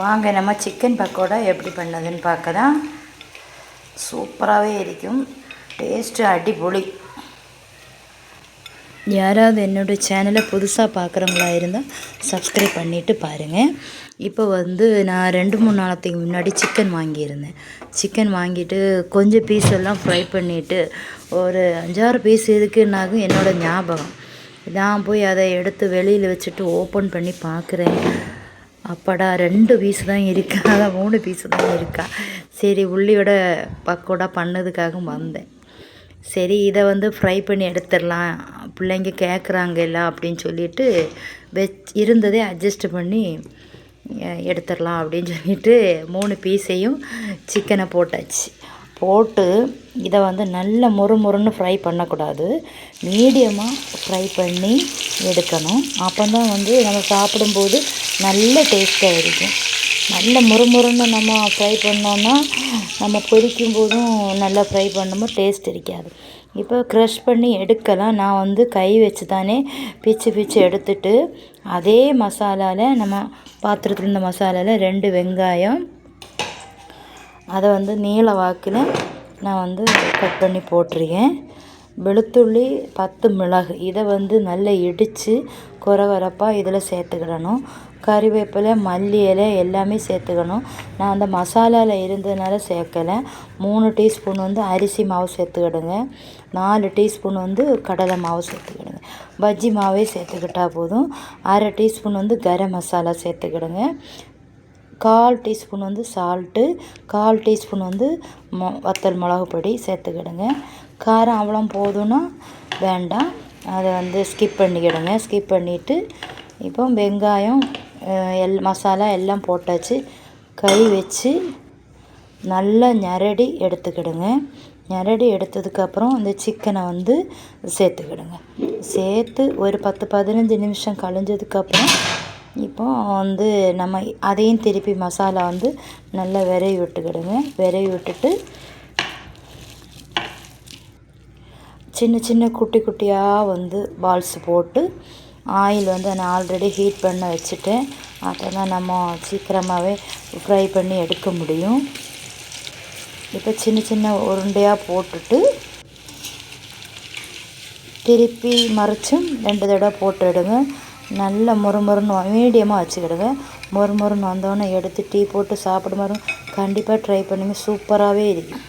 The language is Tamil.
வாங்க நம்ம சிக்கன் பக்கோடா எப்படி பண்ணதுன்னு பார்க்கலாம். சூப்பராகவே இருக்கும். டேஸ்ட்டு அடிப்பொலி. யாராவது என்னோடய சேனலை புதுசாக பார்க்குறவங்களா இருந்தால் சப்ஸ்கிரைப் பண்ணிவிட்டு பாருங்கள். இப்போ நான் 2-3 நாளத்துக்கு முன்னாடி சிக்கன் வாங்கியிருந்தேன். சிக்கன் வாங்கிட்டு கொஞ்சம் பீஸ் எல்லாம் ஃப்ரை பண்ணிவிட்டு ஒரு 5-6 பீஸ் இருக்குன்னாகும் என்னோடய ஞாபகம். நான் போய் அதை எடுத்து வெளியில் வச்சுட்டு ஓப்பன் பண்ணி பார்க்குறேன். அப்பாடா 2 பீஸ் தான் இருக்கா, அதான் 3 பீஸு தான் இருக்கா. சரி உள்ளியோட பக்கோடா பண்ணதுக்காக வந்தேன். சரி இதை ஃப்ரை பண்ணி எடுத்துடலாம், பிள்ளைங்க கேட்குறாங்க எல்லாம் அப்படின்னு சொல்லிட்டு இருந்ததே அட்ஜஸ்ட் பண்ணி எடுத்துடலாம் அப்படின்னு சொல்லிட்டு 3 பீஸையும் சிக்கனை போட்டாச்சு. போட்டு இதை நல்ல முறுமுறுன்னு ஃப்ரை பண்ணக்கூடாது, மீடியமாக ஃப்ரை பண்ணி எடுக்கணும். அப்போ தான் நம்ம சாப்பிடும்போது நல்ல டேஸ்ட்டாக இருக்கும். நல்ல முறுமுறுன்னு நம்ம ஃப்ரை பண்ணோன்னா நம்ம பொரிக்கும் போதும் நல்லா ஃப்ரை பண்ணும்போது டேஸ்ட் இருக்காது. இப்போ க்ரஷ் பண்ணி எடுக்கலாம். நான் கை வச்சு தானே பிச்சு எடுத்துட்டு அதே மசாலாவில் நம்ம பாத்திரத்தில் இருந்த மசாலாவில் 2 வெங்காயம் அதை நீல வாக்கில் நான் கட் பண்ணி போட்டிருக்கேன். வெளுத்துள்ளி 10 மிளகு இதை நல்லா இடித்து கொரகொரப்பாக இதில் சேர்த்துக்கிடணும். கறிவேப்பிலை, மல்லி இலை எல்லாமே சேர்த்துக்கணும். நான் அந்த மசாலாவில் இருந்ததுனால சேர்க்கலை. 3 டீஸ்பூன் அரிசி மாவு சேர்த்துக்கிடுங்க. 4 டீஸ்பூன் கடலை மாவு சேர்த்துக்கிடுங்க. பஜ்ஜி மாவே சேர்த்துக்கிட்டால் போதும். 1/2 teaspoon garam masala சேர்த்துக்கிடுங்க. 1/4 teaspoon salt, 1/4 teaspoon வத்தல் மிளகு பொடி சேர்த்துக்கிடுங்க. காரம் அவ்வளோ போதும்னா வேண்டாம், அதை ஸ்கிப் பண்ணிக்கிடுங்க. ஸ்கிப் பண்ணிவிட்டு இப்போ வெங்காயம் மசாலா எல்லாம் போட்டாச்சு. கை வச்சு நல்லா ñரடி எடுத்துக்கிடுங்க. ñரடி எடுத்ததுக்கப்புறம் இந்த சிக்கனை சேர்த்துக்கிடுங்க. சேர்த்து ஒரு 10-15 நிமிஷம் கழிஞ்சதுக்கப்புறம் இப்போ நம்ம அதையும் திருப்பி மசாலா நல்லா விரவி விட்டுக்கிடுங்க. விரவி விட்டுட்டு சின்ன குட்டி குட்டியாக பால்ஸ் போட்டு ஆயில் நான் ஆல்ரெடி ஹீட் பண்ண வச்சுட்டேன். அப்போ தான் நம்ம சீக்கிரமாகவே ஃப்ரை பண்ணி எடுக்க முடியும். இப்போ சின்ன உருண்டையாக போட்டுட்டு திருப்பி மறைச்சும் 2 தடவை போட்டு எடுங்க. நல்ல முறுமுறுன்னு மீடியமாக வச்சுக்கிடுங்க. முறுமுறுன்னு வந்தோடனே எடுத்து டீ போட்டு சாப்பிடும்போது கண்டிப்பாக ட்ரை பண்ணுங்கள். சூப்பராகவே இருக்கும்.